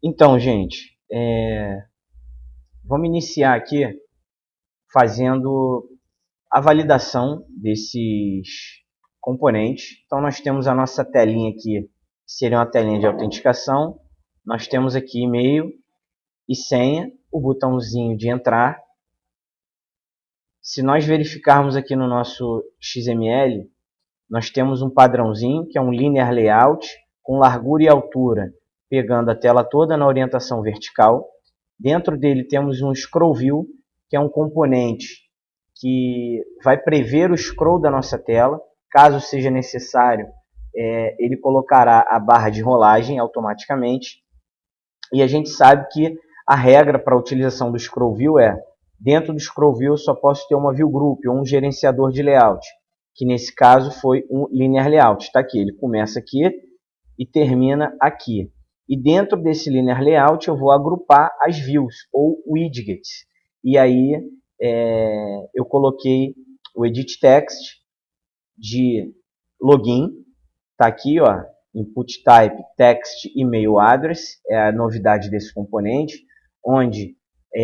Então, gente, vamos iniciar aqui fazendo a validação desses componentes. Então, nós temos a nossa telinha aqui, que seria uma telinha de autenticação. Nós temos aqui e-mail e senha, o botãozinho de entrar. Se nós verificarmos aqui no nosso XML, nós temos um padrãozinho, que é um linear layout, com largura e altura, pegando a tela toda na orientação vertical. Dentro dele temos um scroll view, que é um componente que vai prever o scroll da nossa tela. Caso seja necessário, ele colocará a barra de rolagem automaticamente. E a gente sabe que a regra para a utilização do scroll view dentro do scroll view eu só posso ter uma view group ou um gerenciador de layout, que nesse caso foi um linear layout. Está aqui, ele começa aqui e termina aqui. E dentro desse linear layout eu vou agrupar as views ou widgets. E aí eu coloquei o edit text de login, está aqui, ó, input type text email address, é a novidade desse componente, onde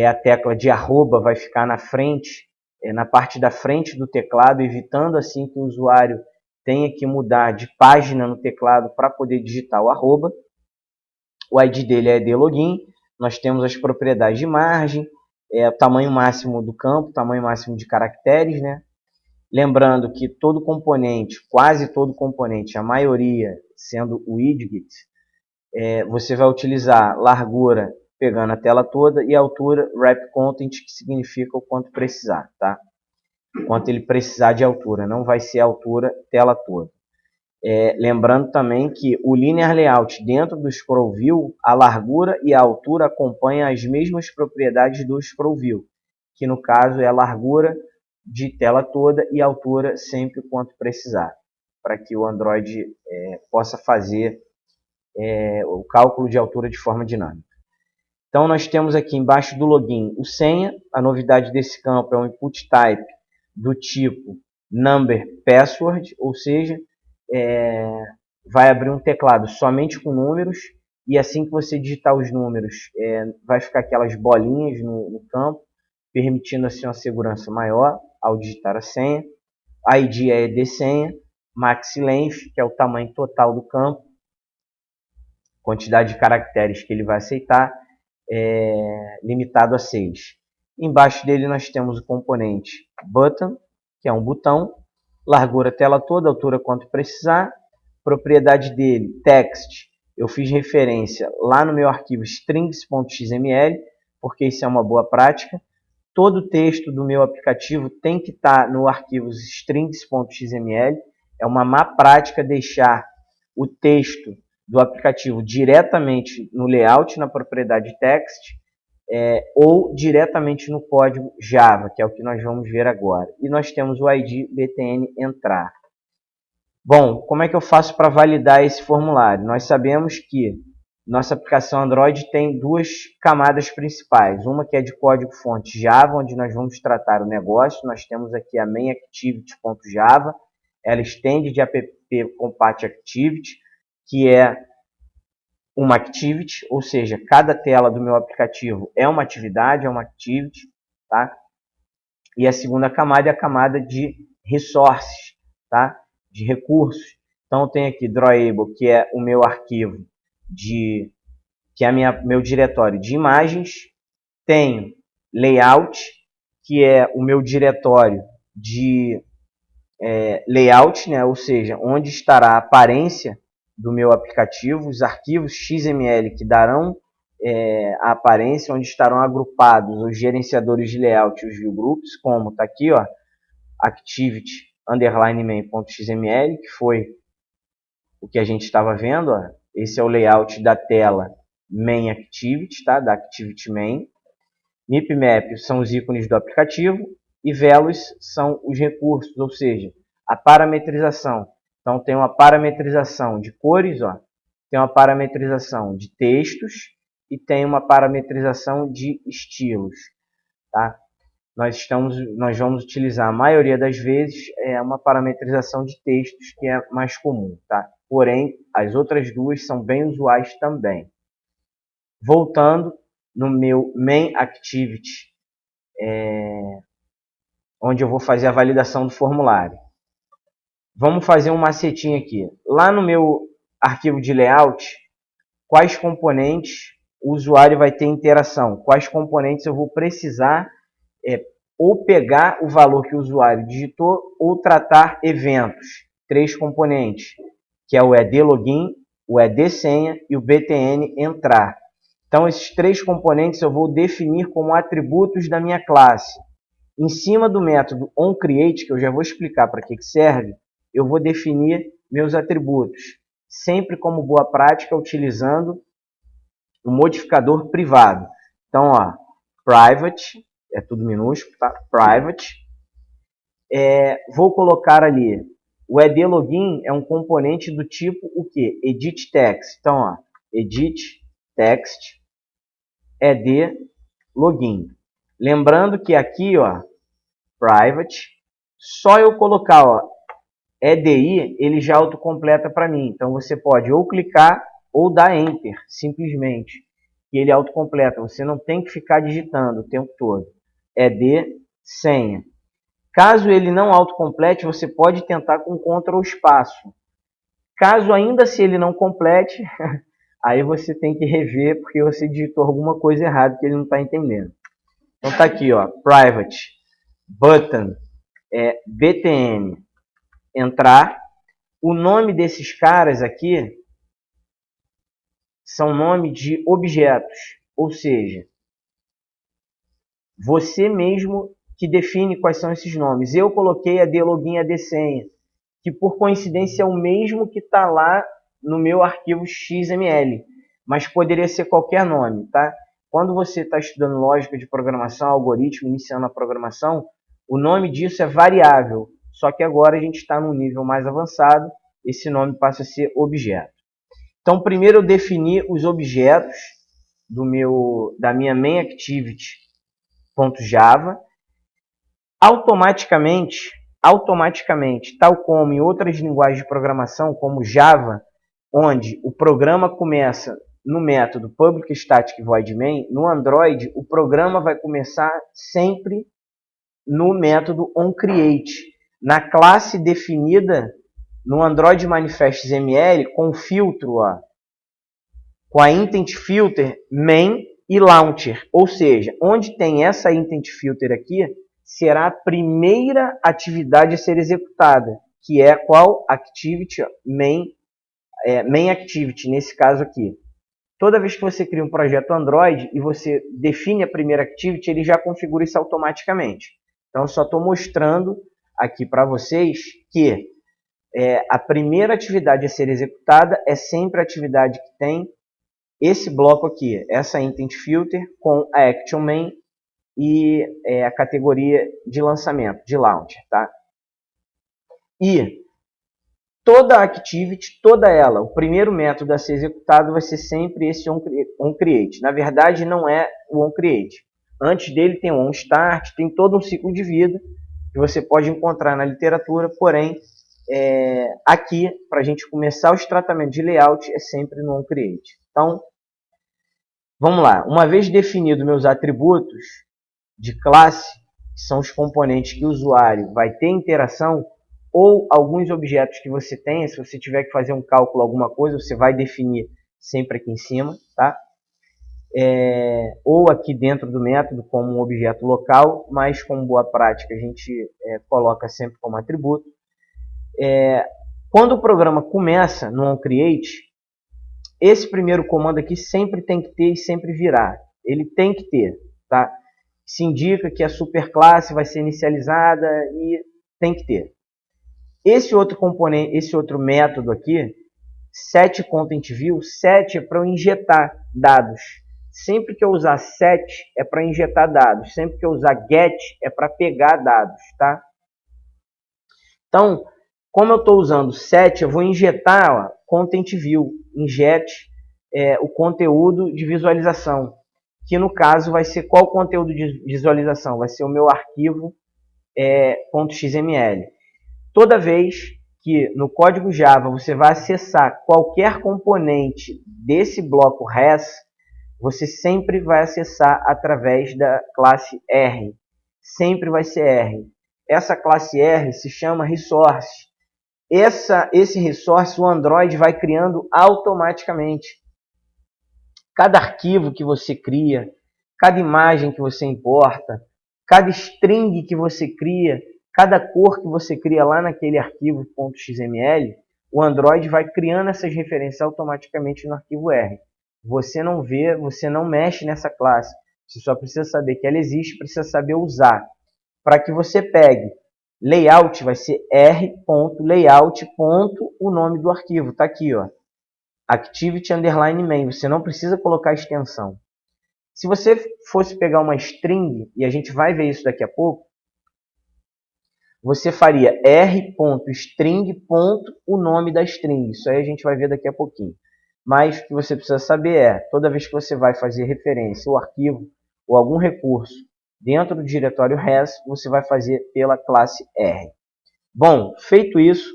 a tecla de arroba vai ficar na frente, na parte da frente do teclado, evitando assim que o usuário tenha que mudar de página no teclado para poder digitar o arroba. O ID dele é edlogin. Nós temos as propriedades de margem, o tamanho máximo do campo, tamanho máximo de caracteres, né? Lembrando que todo componente, quase todo componente, a maioria sendo o widget, você vai utilizar largura pegando a tela toda e altura wrap content, que significa o quanto precisar, tá? Quanto ele precisar de altura, não vai ser a altura tela toda. Lembrando também que o linear layout dentro do scroll view, a largura e a altura acompanham as mesmas propriedades do scroll view, que no caso é a largura de tela toda e a altura sempre quanto precisar, para que o Android possa fazer o cálculo de altura de forma dinâmica. Então nós temos aqui embaixo do login o senha. A novidade desse campo é um input type do tipo number password, ou seja, vai abrir um teclado somente com números, e assim que você digitar os números, vai ficar aquelas bolinhas no campo, permitindo assim uma segurança maior ao digitar a senha. ID é de senha, max length, que é o tamanho total do campo, quantidade de caracteres que ele vai aceitar, limitado a 6. Embaixo dele nós temos o componente button, que é um botão, largura tela toda, altura quanto precisar. Propriedade dele, text, eu fiz referência lá no meu arquivo strings.xml, porque isso é uma boa prática. Todo o texto do meu aplicativo tem que estar no arquivo strings.xml. É uma má prática deixar o texto do aplicativo diretamente no layout, na propriedade text, ou diretamente no código Java, que é o que nós vamos ver agora. E nós temos o ID btn entrar. Bom, como é que eu faço para validar esse formulário? Nós sabemos que nossa aplicação Android tem duas camadas principais. Uma que é de código-fonte Java, onde nós vamos tratar o negócio. Nós temos aqui a mainActivity.java. Ela estende de app-compat-activity, que é uma activity, ou seja, cada tela do meu aplicativo é uma atividade, é uma activity, tá? E a segunda camada é a camada de resources, tá? De recursos. Então eu tenho aqui drawable, que é o meu arquivo que é meu diretório de imagens. Tenho layout, que é o meu diretório de layout, né? Ou seja, onde estará a aparência do meu aplicativo, os arquivos XML que darão a aparência, onde estarão agrupados os gerenciadores de layout e os view groups, como está aqui, ó, activity underline main.xml, que foi o que a gente estava vendo, ó. Esse é o layout da tela main activity, tá? Da activity main. MIPMap são os ícones do aplicativo e Velos são os recursos, ou seja, a parametrização. Então tem uma parametrização de cores, ó, tem uma parametrização de textos e tem uma parametrização de estilos, tá? Nós vamos utilizar a maioria das vezes uma parametrização de textos, que é mais comum, tá? Porém, as outras duas são bem usuais também. voltando no meu main activity, onde eu vou fazer a validação do formulário. Vamos fazer um macetinho aqui. Lá no meu arquivo de layout, quais componentes o usuário vai ter interação? Quais componentes eu vou precisar ou pegar o valor que o usuário digitou ou tratar eventos. 3 componentes, que é o ED Login, o ED Senha e o BTN Entrar. Então, esses 3 componentes eu vou definir como atributos da minha classe. Em cima do método onCreate, que eu já vou explicar para que serve, eu vou definir meus atributos, sempre como boa prática, utilizando o modificador privado. Então, ó, private, é tudo minúsculo, tá? Private. Vou colocar ali, o ED Login é um componente do tipo o quê? Edit Text. Então, ó, Edit Text, ED Login. Lembrando que aqui, ó, private, só eu colocar, ó, EDI, ele já autocompleta para mim. Então, você pode ou clicar ou dar Enter, simplesmente, que ele autocompleta. Você não tem que ficar digitando o tempo todo. ED Senha. Caso ele não autocomplete, você pode tentar com Ctrl espaço. Caso ainda se ele não complete, aí você tem que rever porque você digitou alguma coisa errada que ele não está entendendo. Então tá aqui, ó, private, button, btn, entrar. O nome desses caras aqui são nome de objetos, ou seja, você mesmo que define quais são esses nomes. Eu coloquei ED Login, ED Senha, que por coincidência é o mesmo que está lá no meu arquivo XML, mas poderia ser qualquer nome, tá? Quando você está estudando lógica de programação, algoritmo, iniciando a programação, o nome disso é variável, só que agora a gente está num nível mais avançado, esse nome passa a ser objeto. Então, primeiro eu defini os objetos da minha main activity.java. Automaticamente, tal como em outras linguagens de programação, como Java, onde o programa começa no método public static void main, no Android o programa vai começar sempre no método onCreate, na classe definida no Android Manifest XML com filtro, ó, com a intent filter main e launcher, ou seja, onde tem essa intent filter aqui, será a primeira atividade a ser executada, que é qual? Activity main activity, nesse caso aqui. Toda vez que você cria um projeto Android e você define a primeira activity, ele já configura isso automaticamente. Então, eu só estou mostrando aqui para vocês que a primeira atividade a ser executada é sempre a atividade que tem esse bloco aqui, essa intent filter com a action main e a categoria de lançamento, de launcher, tá? E toda activity, toda ela, o primeiro método a ser executado vai ser sempre esse onCreate. Na verdade, não é o onCreate. Antes dele tem o onStart, tem todo um ciclo de vida que você pode encontrar na literatura, porém, aqui, para a gente começar os tratamentos de layout, é sempre no onCreate. Então, vamos lá. Uma vez definidos meus atributos de classe, que são os componentes que o usuário vai ter interação, ou alguns objetos que você tenha, se você tiver que fazer um cálculo, alguma coisa, você vai definir sempre aqui em cima, tá? Ou aqui dentro do método como um objeto local, mas como boa prática a gente coloca sempre como atributo. Quando o programa começa no onCreate, esse primeiro comando aqui sempre tem que ter e sempre virá. Ele tem que ter, tá? Se indica que a superclasse vai ser inicializada e tem que ter. Esse outro componente, esse outro método aqui, setContentView, set é para eu injetar dados. Sempre que eu usar set é para injetar dados. Sempre que eu usar get é para pegar dados, tá? Então, como eu estou usando set, eu vou injetar ContentView, inject o conteúdo de visualização, que no caso vai ser qual conteúdo de visualização? Vai ser o meu arquivo .xml. Toda vez que no código Java você vai acessar qualquer componente desse bloco res, você sempre vai acessar através da classe R. Sempre vai ser R. Essa classe R se chama Resource. Esse resource o Android vai criando automaticamente. Cada arquivo que você cria, cada imagem que você importa, cada string que você cria, cada cor que você cria lá naquele arquivo .xml, o Android vai criando essas referências automaticamente no arquivo R. Você não vê, você não mexe nessa classe. Você só precisa saber que ela existe, precisa saber usar. Para que você pegue layout, vai ser r.layout. O nome do arquivo. Está aqui, ó. Activity_main. Você não precisa colocar extensão. Se você fosse pegar uma string, e a gente vai ver isso daqui a pouco, você faria r.string. O nome da string. Isso aí a gente vai ver daqui a pouquinho. Mas o que você precisa saber é, toda vez que você vai fazer referência ao arquivo ou algum recurso dentro do diretório res, você vai fazer pela classe R. Bom, feito isso,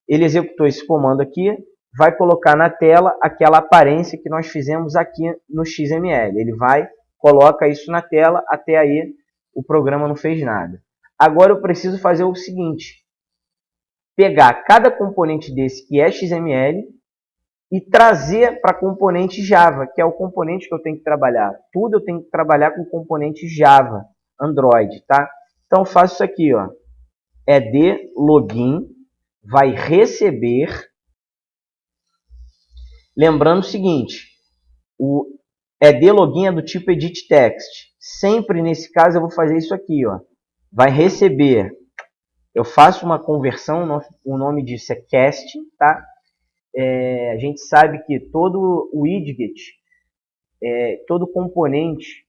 ele executou esse comando aqui, vai colocar na tela aquela aparência que nós fizemos aqui no XML. Ele vai, coloca isso na tela, até aí o programa não fez nada. Agora eu preciso fazer o seguinte, pegar cada componente desse que é XML e trazer para componente Java, que é o componente que eu tenho que trabalhar. Tudo eu tenho que trabalhar com componente Java, Android, tá? Então eu faço isso aqui, ó. ed login vai receber. Lembrando o seguinte, o ed login é do tipo edit text. Sempre nesse caso eu vou fazer isso aqui, ó. Vai receber. Eu faço uma conversão, o nome disso é casting, tá? A gente sabe que todo o widget, todo componente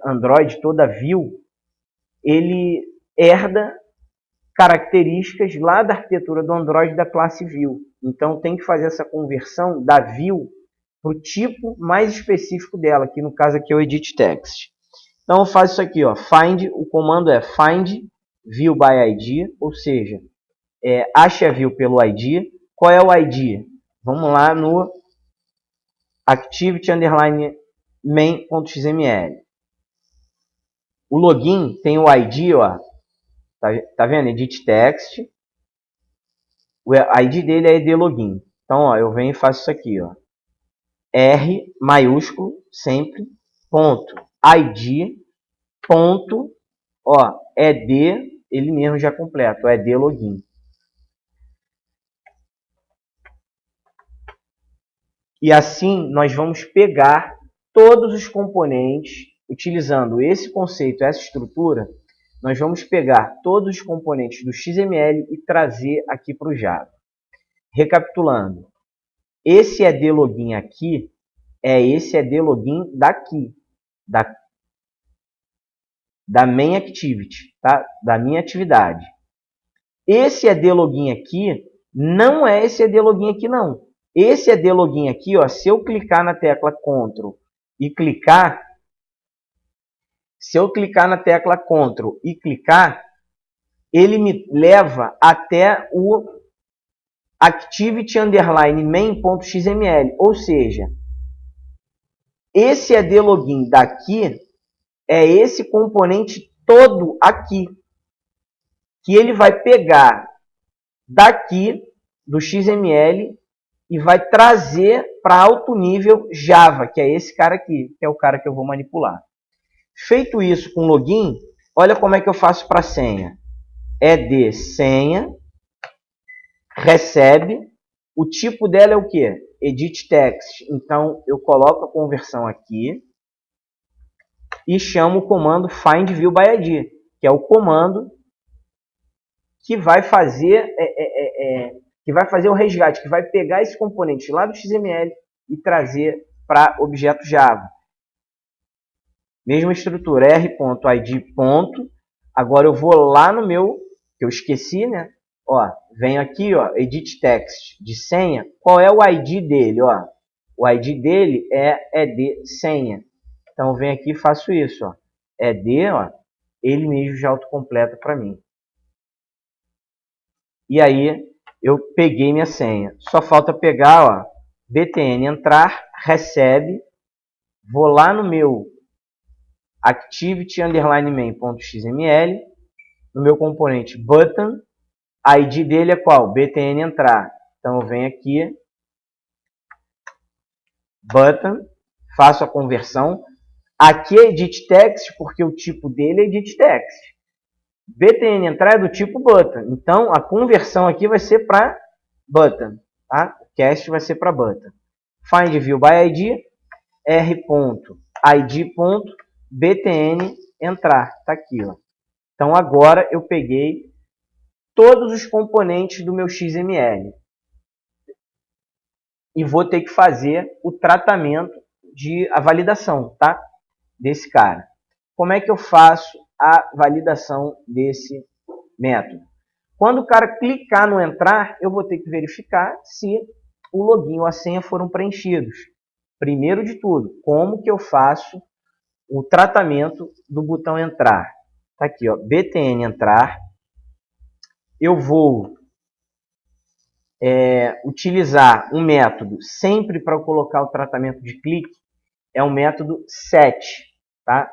Android, toda view, ele herda características lá da arquitetura do Android da classe view. Então tem que fazer essa conversão da view para o tipo mais específico dela, que no caso aqui é o edit text. Então eu faço isso aqui, ó, find, o comando é find view by ID, ou seja, ache a view pelo ID. Qual é o ID? Vamos lá no activity_main.xml. O login tem o ID, ó, tá vendo? Edit text. O ID dele é ed login. Então, ó, eu venho e faço isso aqui, ó. R maiúsculo sempre ponto ID ponto, ó, ed, ele mesmo já completo, ed login. E assim nós vamos pegar todos os componentes, utilizando esse conceito, essa estrutura, nós vamos pegar todos os componentes do XML e trazer aqui para o Java. Recapitulando, esse ed login aqui é esse ed login daqui, da main activity, tá? Da minha atividade. Esse ed login aqui não é esse ed login aqui não. Esse ed login aqui, ó, se eu clicar na tecla Ctrl e clicar, ele me leva até o activity_main.xml, ou seja, esse ed login daqui é esse componente todo aqui, que ele vai pegar daqui do XML e vai trazer para alto nível Java, que é esse cara aqui, que é o cara que eu vou manipular. Feito isso com login, olha como é que eu faço para a senha. ed senha, recebe, o tipo dela é o que? Edit text. Então, eu coloco a conversão aqui e chamo o comando find view by ID, que é o comando que vai fazer o resgate, que vai pegar esse componente lá do XML e trazer para objeto Java. Mesma estrutura, r.id. Agora eu vou lá no meu, que eu esqueci, né? Ó, venho aqui, ó, edit text de senha. Qual é o ID dele? Ó? O ID dele é ed senha. Então eu venho aqui e faço isso, ó. ed, ó, ele mesmo já autocompleta para mim. E aí eu peguei minha senha. Só falta pegar, ó, btn entrar, recebe, vou lá no meu activity_main.xml, no meu componente button, ID dele é qual? btn entrar. Então eu venho aqui, button, faço a conversão. Aqui é edit text, porque o tipo dele é edit text. btn entrar é do tipo button. Então a conversão aqui vai ser para button. Tá? O cast vai ser para button. Find view by ID, r.id.btn entrar. Está aqui. Ó. Então agora eu peguei todos os componentes do meu XML. E vou ter que fazer o tratamento a validação, tá? Desse cara. Como é que eu faço a validação desse método? Quando o cara clicar no entrar, eu vou ter que verificar se o login ou a senha foram preenchidos. Primeiro de tudo, como que eu faço o tratamento do botão entrar? Tá aqui, ó, btn entrar. Eu vou utilizar um método sempre para colocar o tratamento de clique, é o método set, tá?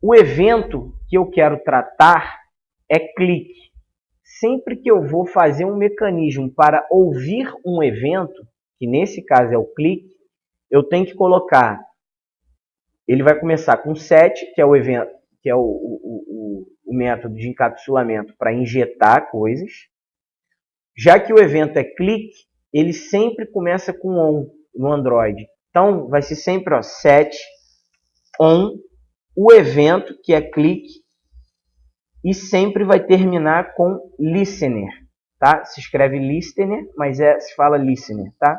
O evento que eu quero tratar é clique. Sempre que eu vou fazer um mecanismo para ouvir um evento, que nesse caso é o clique, eu tenho que colocar, ele vai começar com set, que é o evento, que é o método de encapsulamento para injetar coisas. Já que o evento é clique, ele sempre começa com on no Android. Então, vai ser sempre ó, set on o evento, que é clique, e sempre vai terminar com listener. Tá? Se escreve listener, mas se fala listener. Tá?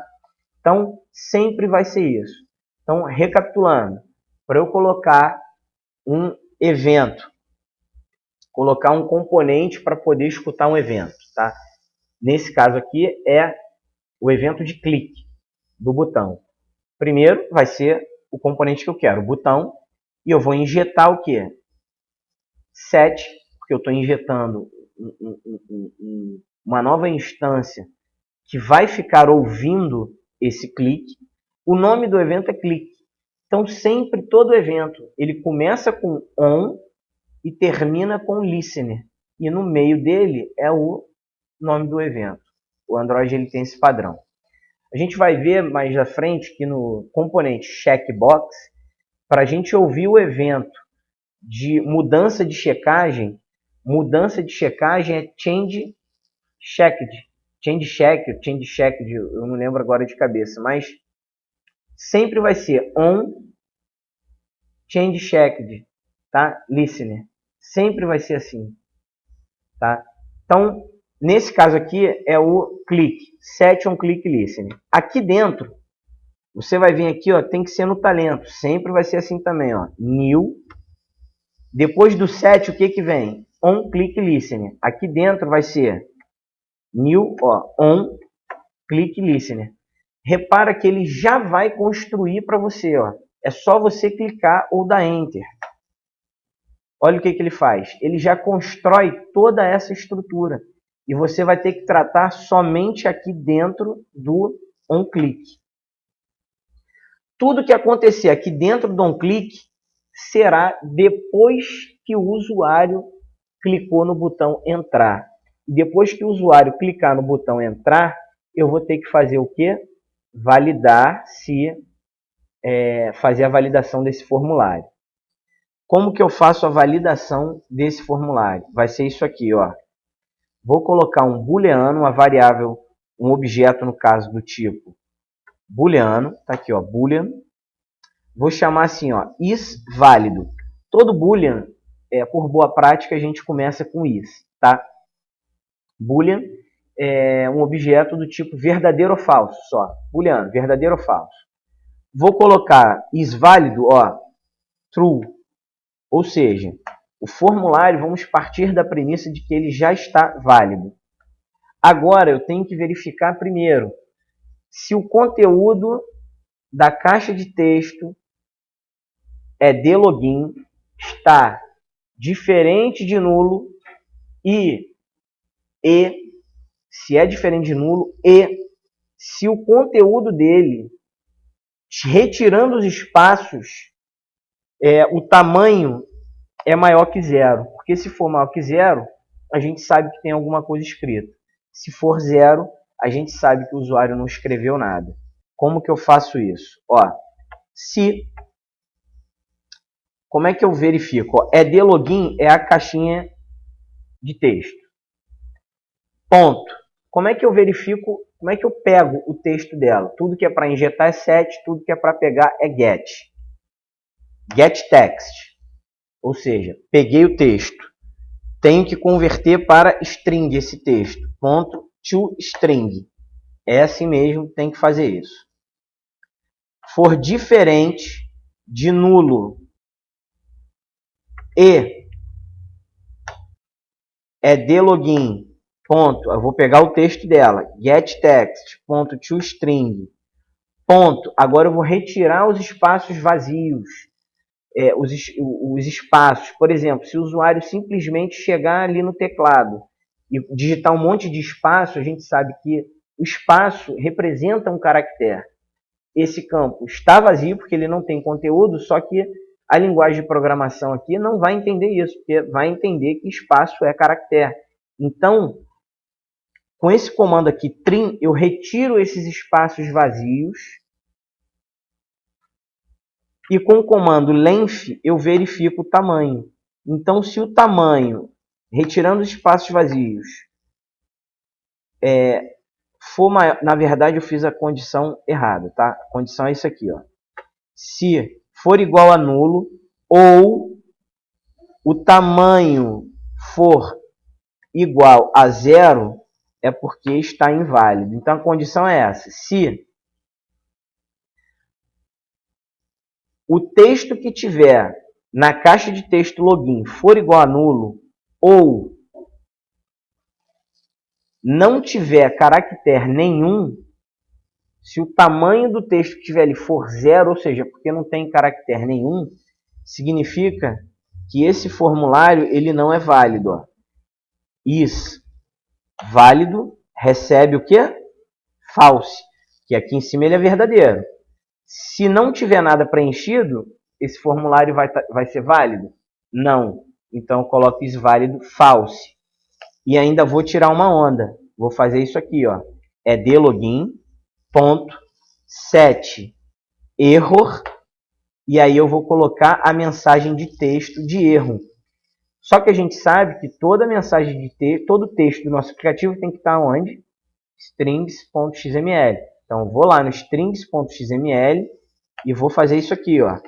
Então, sempre vai ser isso. Então, recapitulando, para eu colocar um evento, colocar um componente para poder escutar um evento. Tá? Nesse caso aqui é o evento de clique do botão. Primeiro vai ser o componente que eu quero, o botão, e eu vou injetar o que? Set, porque eu estou injetando uma nova instância que vai ficar ouvindo esse clique. O nome do evento é clique. Então, sempre, todo evento, ele começa com on e termina com listener. E no meio dele é o nome do evento. O Android ele tem esse padrão. A gente vai ver mais à frente que no componente checkbox, para a gente ouvir o evento de mudança de checagem é change checked. Change checked, eu não lembro agora de cabeça, mas sempre vai ser on change checked, tá? Listener. Sempre vai ser assim, tá? Então, nesse caso aqui é o click, set on click listener. Aqui dentro, você vai vir aqui, ó, tem que ser no talento, sempre vai ser assim também, ó, new. Depois do set, o que que vem? On click listener. Aqui dentro vai ser new, ó, on click listener. Repara que ele já vai construir para você, ó. É só você clicar ou dar enter. Olha o que que ele faz. Ele já constrói toda essa estrutura. E você vai ter que tratar somente aqui dentro do onClick. Tudo que acontecer aqui dentro do onClick será depois que o usuário clicou no botão entrar. E depois que o usuário clicar no botão entrar, eu vou ter que fazer o quê? Validar, fazer a validação desse formulário. Como que eu faço a validação desse formulário? Vai ser isso aqui, ó. Vou colocar um booleano, uma variável, um objeto, no caso, do tipo booleano. Tá aqui, ó, boolean. Vou chamar assim, ó, is válido. Todo boolean, por boa prática, a gente começa com is, tá? Boolean é um objeto do tipo verdadeiro ou falso, só. Booleano, verdadeiro ou falso. Vou colocar is válido, ó, true. Ou seja, o formulário, vamos partir da premissa de que ele já está válido. Agora, eu tenho que verificar primeiro se o conteúdo da caixa de texto de login está diferente de nulo e se é diferente de nulo e se o conteúdo dele retirando os espaços, o tamanho é maior que 0. Porque se for maior que 0, a gente sabe que tem alguma coisa escrita. Se for 0, a gente sabe que o usuário não escreveu nada. Como que eu faço isso? Como é que eu verifico? ED-Login é a caixinha de texto. Ponto. Como é que eu verifico? Como é que eu pego o texto dela? Tudo que é para injetar é set, tudo que é para pegar é get. Get text. Ou seja, peguei o texto. Tenho que converter para string esse texto. Ponto to string. É assim mesmo, tem que fazer isso. For diferente de nulo e ED-Login. Ponto. Eu vou pegar o texto dela. Get text. Ponto to string. Ponto. Agora eu vou retirar os espaços vazios. Os espaços. Por exemplo, se o usuário simplesmente chegar ali no teclado e digitar um monte de espaço, a gente sabe que o espaço representa um caractere. Esse campo está vazio porque ele não tem conteúdo, só que a linguagem de programação aqui não vai entender isso, porque vai entender que espaço é caractere. Então, com esse comando aqui, trim, eu retiro esses espaços vazios. E com o comando length, eu verifico o tamanho. Então, se o tamanho, retirando os espaços vazios, for maior, na verdade, eu fiz a condição errada, tá? A condição é isso aqui, ó. Se for igual a nulo, ou o tamanho for igual a 0, é porque está inválido. Então, a condição é essa. Se o texto que tiver na caixa de texto login for igual a nulo, ou não tiver caractere nenhum, se o tamanho do texto que tiver ali for 0, ou seja, porque não tem caractere nenhum, significa que esse formulário ele não é válido. Ó. Is válido recebe o quê? False, que aqui em cima ele é verdadeiro. Se não tiver nada preenchido, esse formulário vai ser válido? Não. Então eu coloco is válido false. E ainda vou tirar uma onda. Vou fazer isso aqui, ó. ED-Login, ponto, set, error, e aí eu vou colocar a mensagem de texto de erro. Só que a gente sabe que toda mensagem de texto, todo o texto do nosso aplicativo tem que estar onde? Strings.xml. Então eu vou lá no strings.xml e vou fazer isso aqui, ó.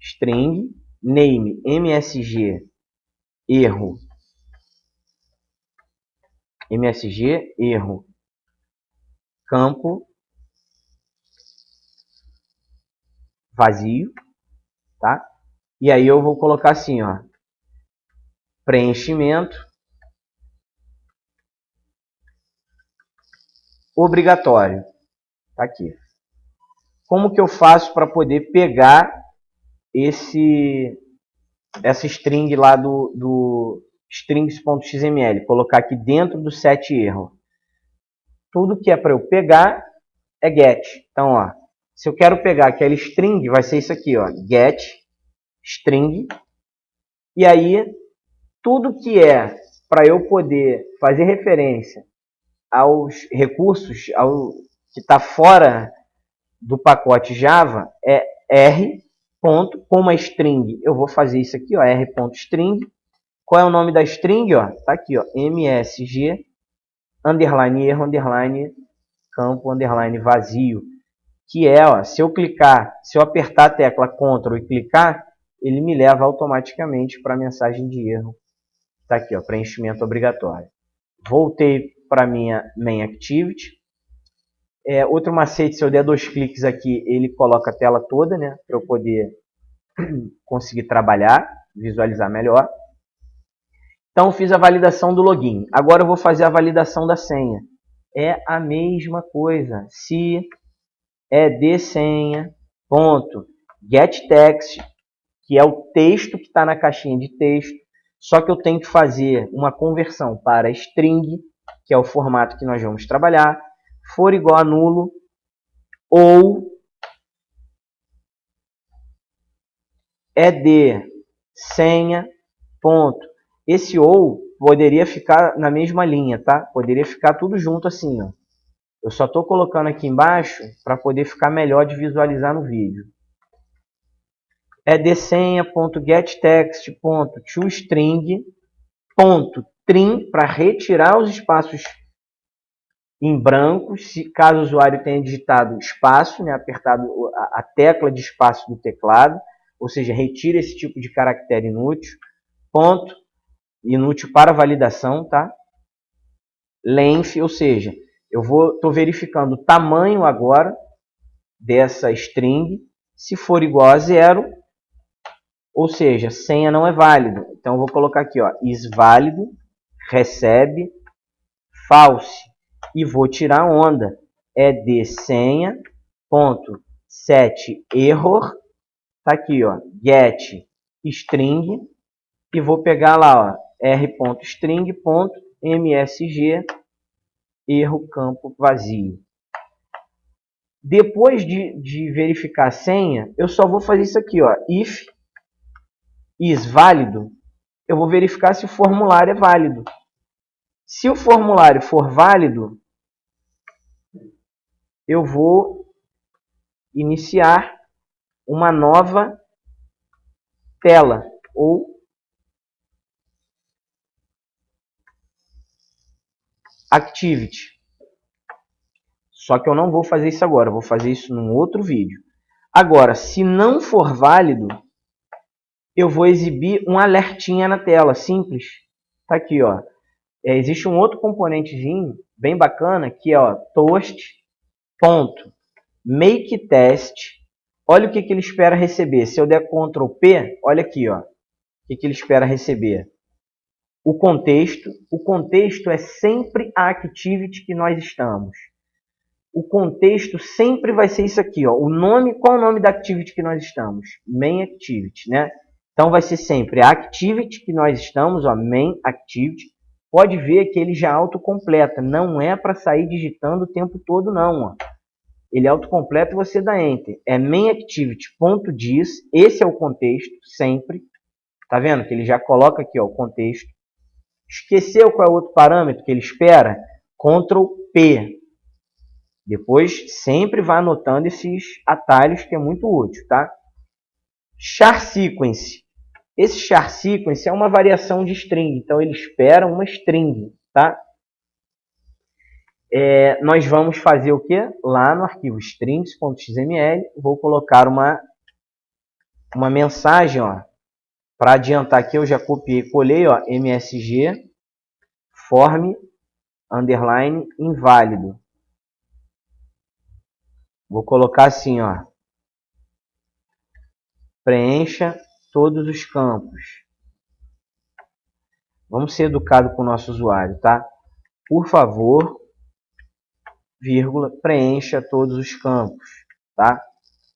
String name msg erro campo vazio, tá? E aí eu vou colocar assim, ó, preenchimento obrigatório, tá aqui. Como que eu faço para poder pegar essa string lá do strings.xml, colocar aqui dentro do set erro? Tudo que é para eu pegar é get. Então, ó, se eu quero pegar aquela string, vai ser isso aqui, ó, get string. E aí, tudo que é para eu poder fazer referência aos recursos que está fora do pacote Java é R. Com uma string, eu vou fazer isso aqui, ó, R.string. Qual é o nome da string? Ó? Tá aqui, ó, msg underline erro underline campo underline vazio, que é, ó, se eu apertar a tecla Ctrl e clicar, ele me leva automaticamente para a mensagem de erro. Tá aqui, ó, preenchimento obrigatório. Voltei para minha main activity. Outro macete, se eu der 2 cliques aqui, ele coloca a tela toda, né, para eu poder conseguir trabalhar, visualizar melhor. Então, fiz a validação do login. Agora eu vou fazer a validação da senha. É a mesma coisa. Se ED senha, ponto, get text, que é o texto que está na caixinha de texto, só que eu tenho que fazer uma conversão para string, que é o formato que nós vamos trabalhar, for igual a nulo, ou ED, senha, ponto. Esse ou poderia ficar na mesma linha, tá? Poderia ficar tudo junto assim, ó. Eu só estou colocando aqui embaixo para poder ficar melhor de visualizar no vídeo. edsenha.getText.toString, trim para retirar os espaços em branco, caso o usuário tenha digitado espaço, né, apertado a tecla de espaço do teclado, ou seja, retira esse tipo de caractere inútil. Ponto, inútil para validação, tá? Length, ou seja, eu estou verificando o tamanho agora dessa string. Se for igual a 0, ou seja, senha não é válido. Então eu vou colocar aqui, ó, is válido, recebe, false, e vou tirar a onda. ED senha, ponto, set error, tá aqui, ó, get string, e vou pegar lá, ó, r.string.msg, erro campo vazio. Depois de verificar a senha, eu só vou fazer isso aqui, ó, if is válido, eu vou verificar se o formulário é válido. Se o formulário for válido, eu vou iniciar uma nova tela, ou activity. Só que eu não vou fazer isso agora, eu vou fazer isso num outro vídeo. Agora, se não for válido, eu vou exibir um alertinha na tela, simples. Tá aqui, ó. Existe um outro componentezinho bem bacana que é, ó, toast.makeTest. Olha o que ele espera receber. Se eu der Ctrl P, olha aqui, ó, o que ele espera receber. O contexto. O contexto é sempre a activity que nós estamos. O contexto sempre vai ser isso aqui, ó. O nome, qual é o nome da activity que nós estamos? Main activity, né? Então vai ser sempre a activity que nós estamos, ó, main activity. Pode ver que ele já autocompleta, não é para sair digitando o tempo todo não, ó. Ele autocompleta e você dá enter. É main activity.dis, esse é o contexto sempre. Tá vendo que ele já coloca aqui, ó, o contexto. Esqueceu qual é o outro parâmetro que ele espera? Ctrl P. Depois sempre vai anotando esses atalhos que é muito útil, tá? Char sequence. Esse char sequence é uma variação de string, então ele espera uma string, tá? Nós vamos fazer o que? Lá no arquivo strings.xml, vou colocar uma mensagem, ó, para adiantar aqui, eu já copiei e colei, ó, msg form underline inválido. Vou colocar assim, ó, preencha todos os campos. Vamos ser educados com o nosso usuário, tá? Por favor, vírgula, preencha todos os campos, tá?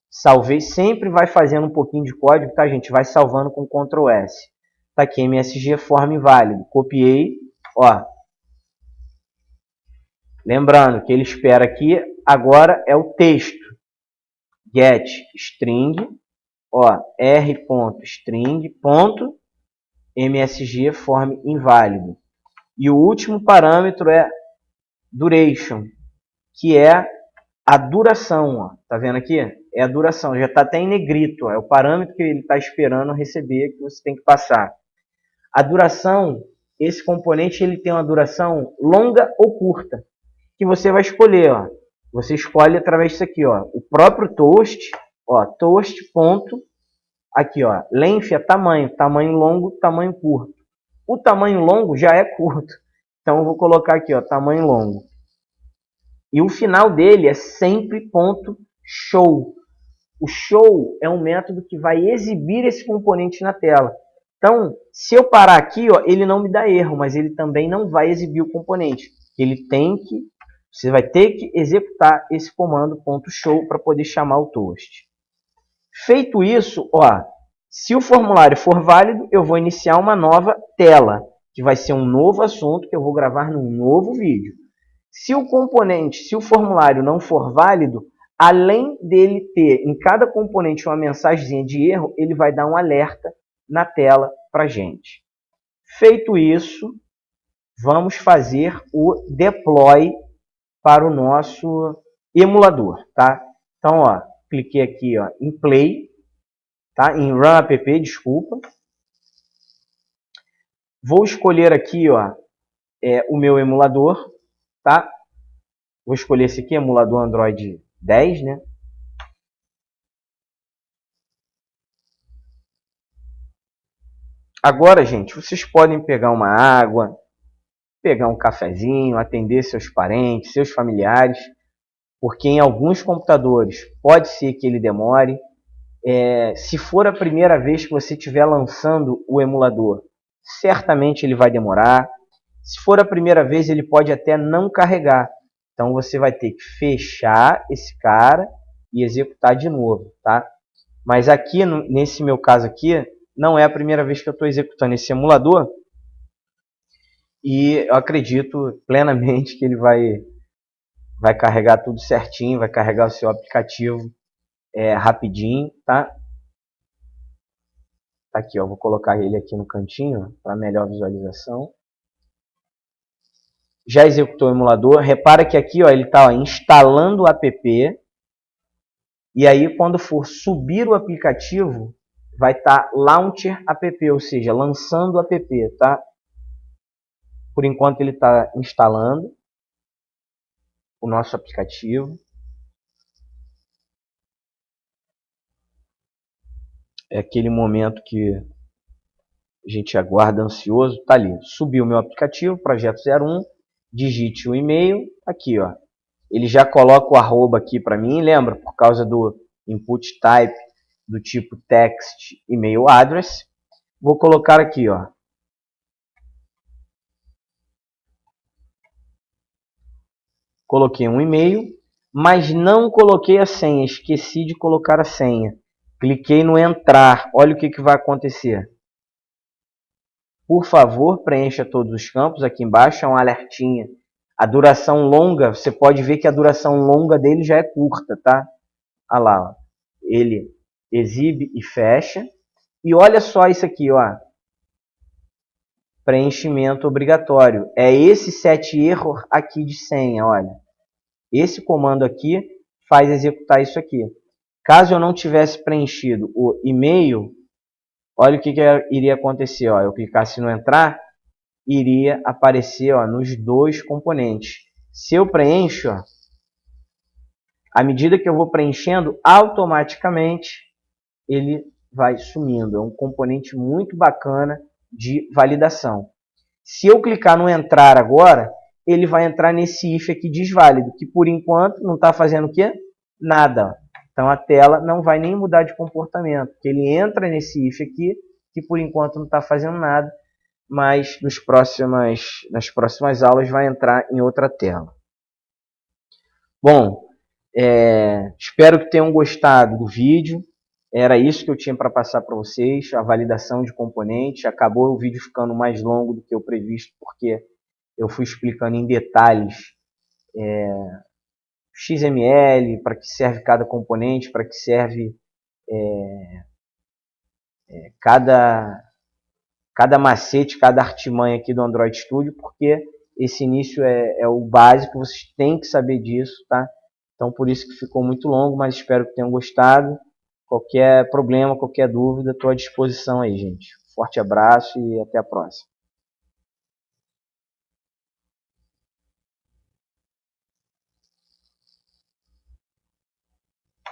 Salvei, sempre vai fazendo um pouquinho de código, tá, gente? Vai salvando com Ctrl S. Tá aqui, MSG forma inválido. Copiei, ó. Lembrando que ele espera aqui, agora é o texto. Get string, ó, r.string.msg form inválido. E o último parâmetro é duration, que é a duração, ó. Tá vendo aqui? É a duração, já está até em negrito, ó. É o parâmetro que ele está esperando receber, que você tem que passar. A duração, esse componente ele tem uma duração longa ou curta, que você vai escolher, ó. Você escolhe através disso aqui, ó. O próprio toast, ó, toast ponto, aqui, ó, length é tamanho, tamanho longo, tamanho curto. O tamanho longo já é curto, então eu vou colocar aqui, ó, tamanho longo. E o final dele é sempre ponto show. O show é um método que vai exibir esse componente na tela. Então, se eu parar aqui, ó, ele não me dá erro, mas ele também não vai exibir o componente. Você vai ter que executar esse comando .show para poder chamar o toast. Feito isso, ó, se o formulário for válido, eu vou iniciar uma nova tela, que vai ser um novo assunto que eu vou gravar num novo vídeo. Se o formulário não for válido, além dele ter em cada componente uma mensagenzinha de erro, ele vai dar um alerta na tela para a gente. Feito isso, vamos fazer o deploy para o nosso emulador, tá? Então, ó, cliquei aqui, ó, em play, tá? Em run app, desculpa. Vou escolher aqui, ó, o meu emulador, tá? Vou escolher esse aqui, emulador Android 10, né? Agora, gente, vocês podem pegar uma água, pegar um cafezinho, atender seus parentes, seus familiares, porque em alguns computadores pode ser que ele demore. Se for a primeira vez que você estiver lançando o emulador, certamente ele vai demorar. Se for a primeira vez, ele pode até não carregar. Então você vai ter que fechar esse cara e executar de novo, tá? Mas aqui, nesse meu caso aqui, não é a primeira vez que eu estou executando esse emulador. E eu acredito plenamente que ele vai carregar tudo certinho, vai carregar o seu aplicativo rapidinho, tá? Aqui, ó, vou colocar ele aqui no cantinho para melhor visualização. Já executou o emulador. Repara que aqui, ó, ele está instalando o app. E aí, quando for subir o aplicativo, vai estar Launcher App, ou seja, lançando o app, tá? Por enquanto ele está instalando o nosso aplicativo. É aquele momento que a gente aguarda ansioso. Tá ali, subiu o meu aplicativo, projeto 01, digite o e-mail, aqui, ó. Ele já coloca o arroba aqui para mim, lembra? Por causa do input type do tipo text email address. Vou colocar aqui, ó. Coloquei um e-mail, mas não coloquei a senha, esqueci de colocar a senha. Cliquei no entrar, olha o que vai acontecer. Por favor, preencha todos os campos. Aqui embaixo é um alertinha. A duração longa, você pode ver que a duração longa dele já é curta, tá? Olha lá, ó. Ele exibe e fecha. E olha só isso aqui, ó. Preenchimento obrigatório. É esse set error aqui de senha, olha. Esse comando aqui faz executar isso aqui. Caso eu não tivesse preenchido o e-mail, olha o que iria acontecer, ó. Eu clicasse no entrar, iria aparecer, ó, nos dois componentes. Se eu preencho, ó, à medida que eu vou preenchendo, automaticamente ele vai sumindo. É um componente muito bacana de validação. Se eu clicar no entrar agora, ele vai entrar nesse if aqui desválido, que por enquanto não está fazendo o quê? Nada. Então a tela não vai nem mudar de comportamento, porque ele entra nesse if aqui, que por enquanto não está fazendo nada, mas nas próximas aulas vai entrar em outra tela. Bom, espero que tenham gostado do vídeo. Era isso que eu tinha para passar para vocês, a validação de componentes. Acabou o vídeo ficando mais longo do que o previsto, porque eu fui explicando em detalhes XML, para que serve cada componente, para que serve cada macete, cada artimanha aqui do Android Studio, porque esse início é o básico, vocês têm que saber disso, tá? Então por isso que ficou muito longo, mas espero que tenham gostado. Qualquer problema, qualquer dúvida, estou à disposição aí, gente. Forte abraço e até a próxima.